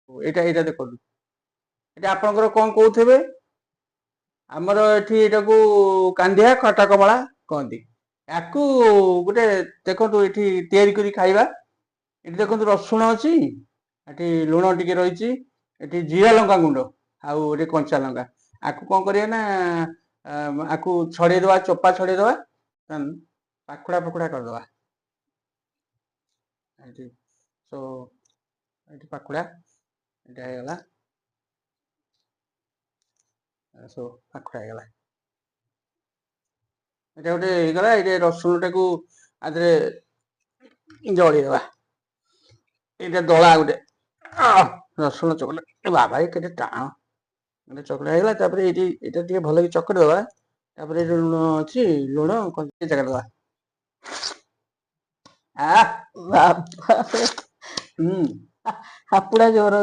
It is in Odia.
ଏଇଟା ଦେଖନ୍ତୁ, ଏଇଟା ଆପଣଙ୍କର କଣ କହୁଥିବେ? ଆମର ଏଠି ଏଟାକୁ କାନ୍ଦିଆ ଖଟା କମଳା କହନ୍ତି। ୟାକୁ ଗୋଟେ ଦେଖନ୍ତୁ ଏଠି ତିଆରି କରି ଖାଇବା। ଏଠି ଦେଖନ୍ତୁ ରସୁଣ ଅଛି, ଏଠି ଲୁଣ ଟିକେ ରହିଛି, ଏଠି ଜିରା ଲଙ୍କା ଗୁଣ୍ଡ ଆଉ ଗୋଟେ କଞ୍ଚା ଲଙ୍କା। ଆକୁ କଣ କରିବା ନା ଆକୁ ଛଡେଇଦବା, ଚୋପା ଛଡେଇଦବା, ପାଖୁଡା ପାଖୁଡା କରିଦବା। ଏଠି ଏଠି ପାଖୁଡା ଏଇଟା ହେଇଗଲା, ସବୁ ପାଖୁଡା ହେଇଗଲା। ଏଇଟା ଗୋଟେ ହେଇଗଲା। ଏଇଟା ରସୁଣ ଟାକୁ ଆଧରେ ଜଳିଦବା। ଏଇଟା ଦଳା ଗୋଟେ ରସୁଣ ଚକଟା, ବାବା କେତେ ଟାଣ ଚକଟା ହେଇଗଲା। ତାପରେ ଏଇଟା ଟିକେ ଭଲ କି ଚକଟି ଦବା। ତାପରେ ଏଠି ଲୁଣ ଅଛି, ଲୁଣ ଚକଟି ଦବା। ହାପୁଡା ଜୋର ହଉଛି।